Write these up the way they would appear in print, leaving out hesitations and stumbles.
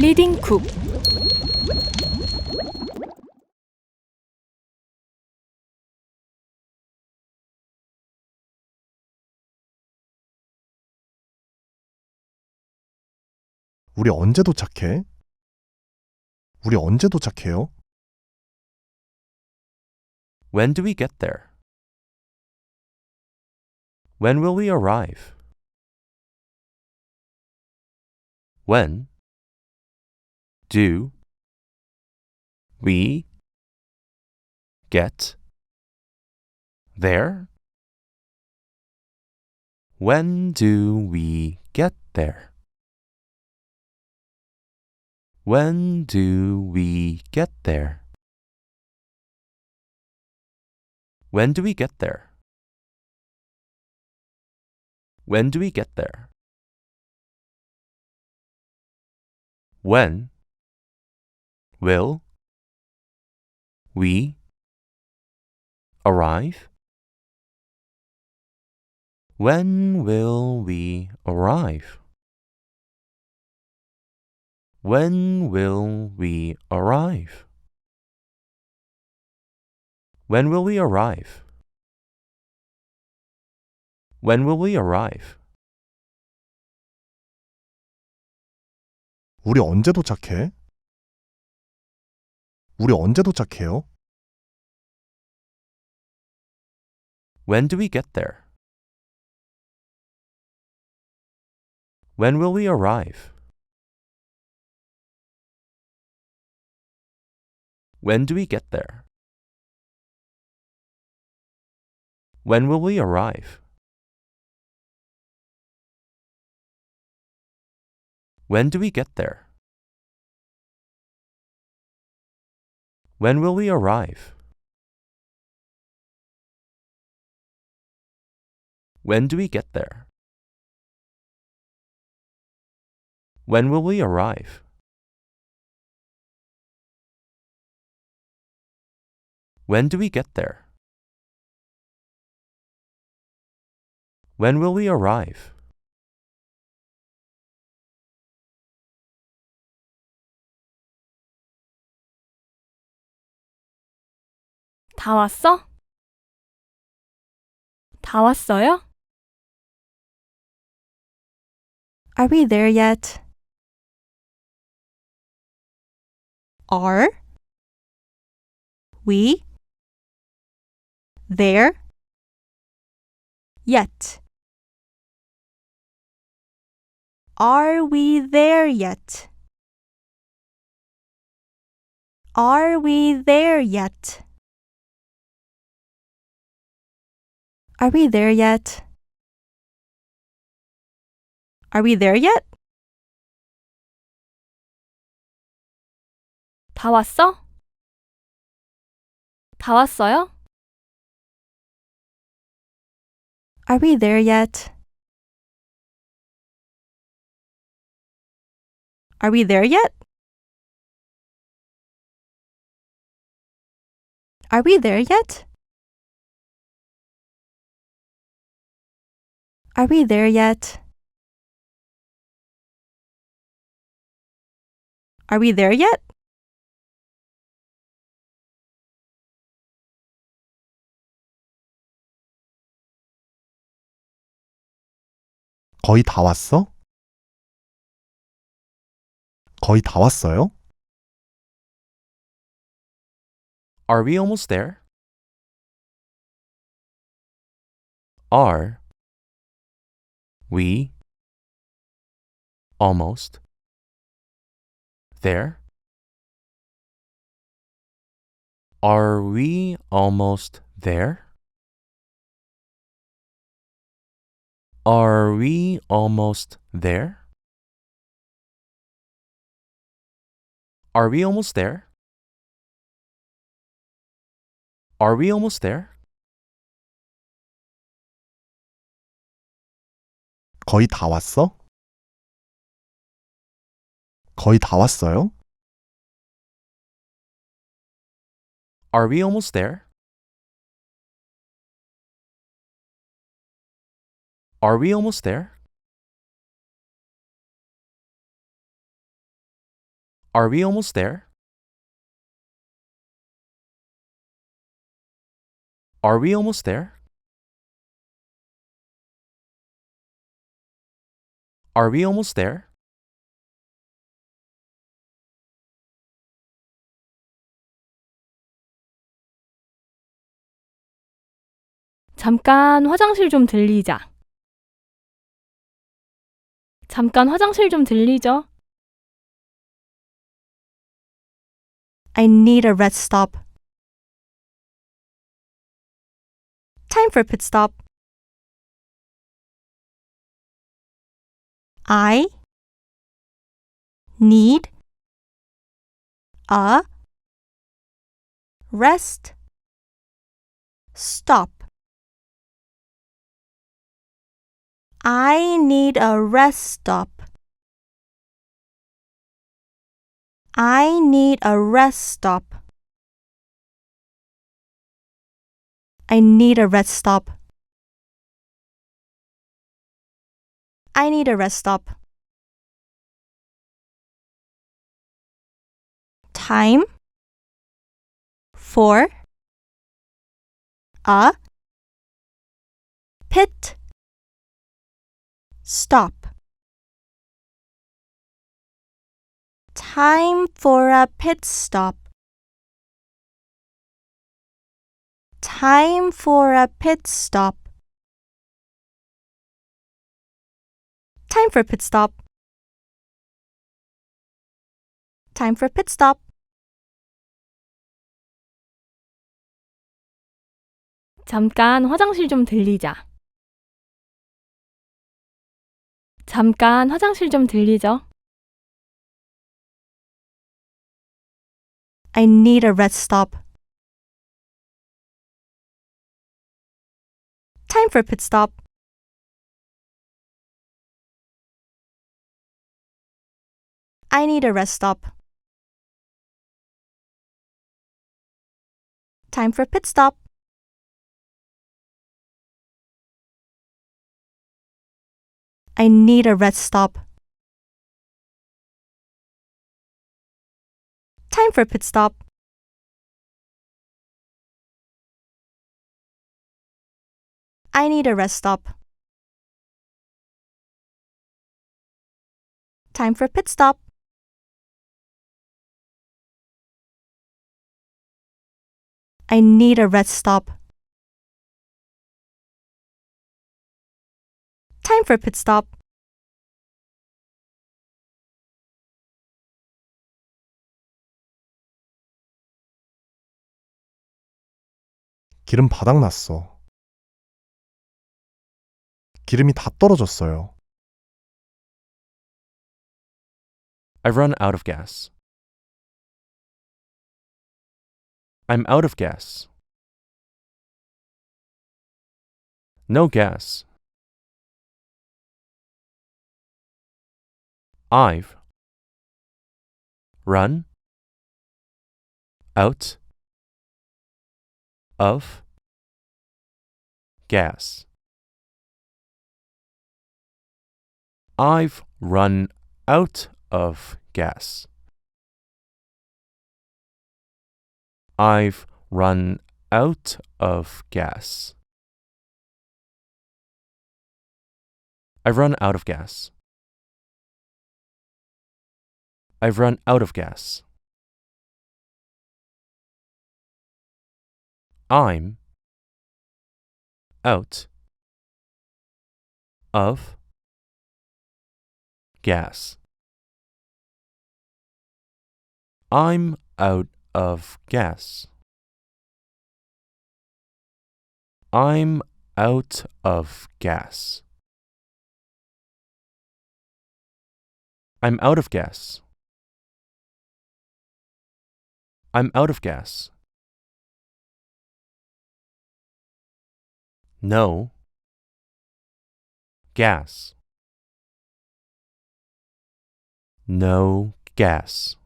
리딩 쿡 우리 언제 도착해? 우리 언제 도착해요? When do we get there? When will we arrive? When do we get there? When do we get there? When do we get there? When do we get there? When do we get there? When will we arrive? When will we arrive? When will we arrive? When will we arrive? When will we arrive? 우리 언제 도착해? 우리 언제 도착해요? When do we get there? When will we arrive? When do we get there? When will we arrive? When do we get there? When will we arrive? When do we get there? When will we arrive? When do we get there? When will we arrive? 다 왔어? 다 왔어요? Are we there yet? Are we there yet? Are we there yet? Are we there yet? Are we there yet? Are we there yet? 다 왔어? 다 왔어요? Are we there yet? Are we there yet? Are we there yet? Are we there yet? Are we there yet? 거의 다 왔어? 거의 다 왔어요? Are we almost there? Are we almost there? Are we almost there? Are we almost there? Are we almost there? Are we almost there? 거의 다 왔어? 거의 다 왔어요? Are we almost there? Are we almost there? Are we almost there? Are we almost there? Are we almost there? 잠깐 화장실 좀 들리자. 잠깐 화장실 좀 들리죠? I need a rest stop. Time for a pit stop. I need a rest stop. I need a rest stop. I need a rest stop. I need a rest stop. I need a rest stop. Time for a pit stop. Time for a pit stop. Time for a pit stop. Time for a pit stop. Time for a pit stop. 잠깐 화장실 좀 들리자. 잠깐 화장실 좀 들리죠? I need a rest stop. Time for a pit stop. I need a rest stop. Time for a pit stop. I need a rest stop. Time for a pit stop. I need a rest stop. Time for a pit stop. I need a rest stop. Time for a pit stop. 기름 바닥났어. 기름이 다 떨어졌어요. I've run out of gas. I'm out of gas. No gas. I've run out of gas. I've run out of gas. I've run out of gas. I've run out of gas. I've run out of gas. I'm out of gas. I'm out of gas. I'm out of gas. I'm out of gas. I'm out of gas. No gas. No gas.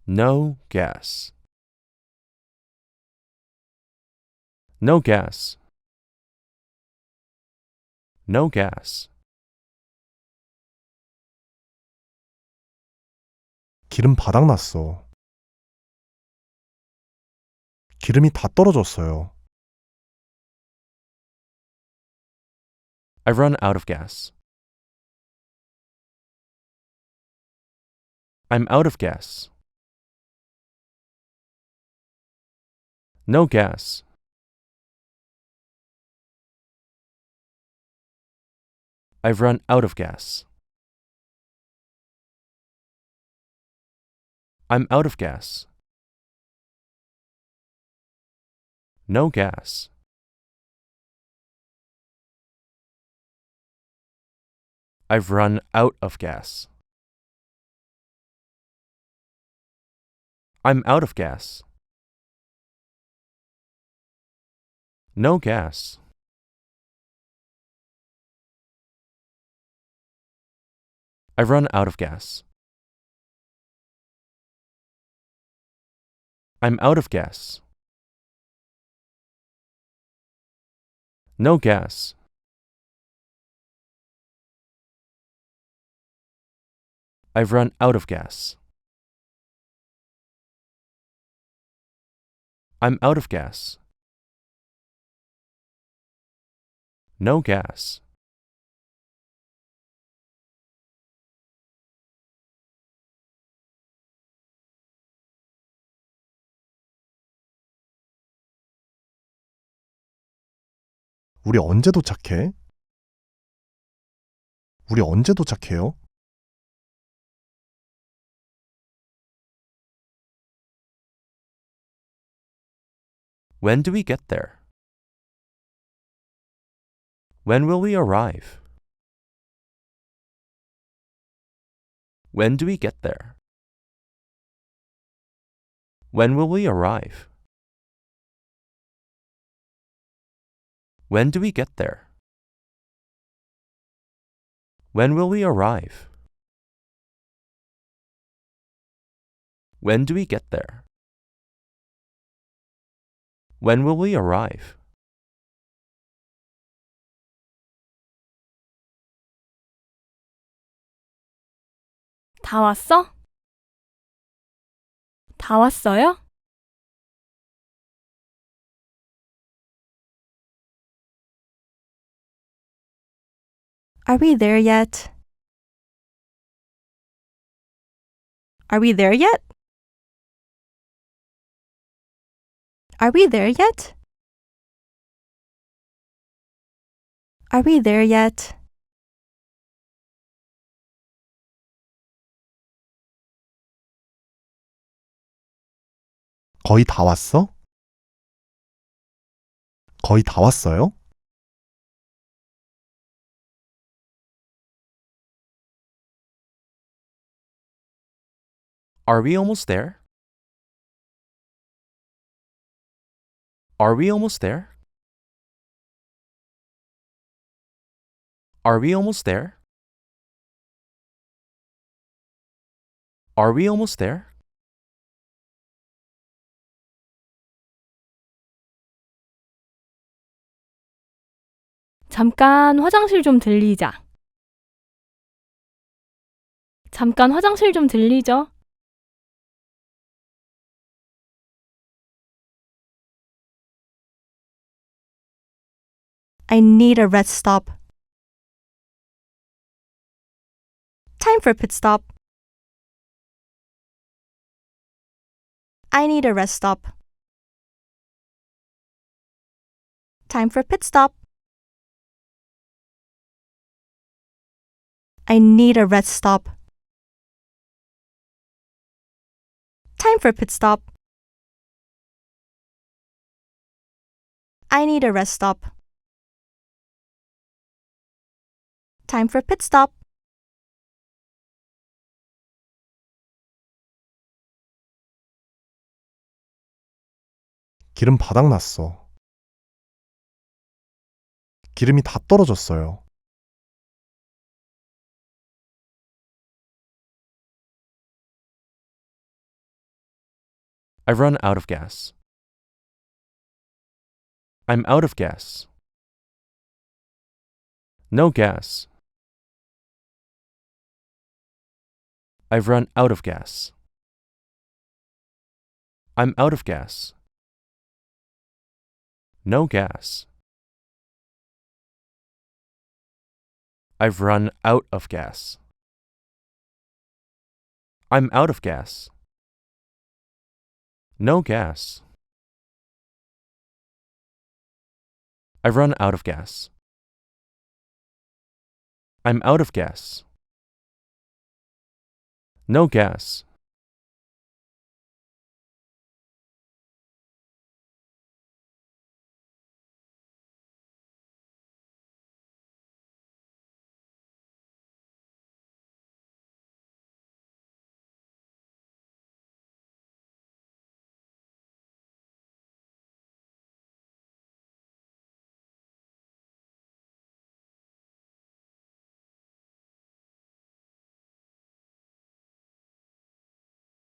No gas. No gas. No gas. 기름 바닥났어. 기름이 다 떨어졌어요. I've run out of gas. I'm out of gas. No gas. I've run out of gas. I'm out of gas. No gas. I've run out of gas. I'm out of gas. No gas. I've run out of gas. I'm out of gas. No gas. I've run out of gas. I'm out of gas. No gas. 우리 언제 도착해? 우리 언제 도착해요? When do we get there? When will we arrive? When do we get there? When will we arrive? When do we get there? When will we arrive? When do we get there? When will we arrive? 다 왔어? 다 왔어요? Are we there yet? Are we there yet? Are we there yet? Are we there yet? 거의 다 왔어? 거의 다 왔어요? Are we almost there? Are we almost there? Are we almost there? Are we almost there? 잠깐 화장실 좀 들리자. 잠깐 화장실 좀 들리죠? I need a rest stop. Time for a pit stop. I need a rest stop. Time for a pit stop. I need a rest stop. Time for a pit stop. I need a rest stop. Time for a pit stop. 기름 바닥났어. 기름이 다 떨어졌어요. I've run out of gas. I'm out of gas. No gas. I've run out of gas. I'm out of gas. No gas. I've run out of gas. I'm out of gas. No gas. I've run out of gas. I'm out of gas. No gas.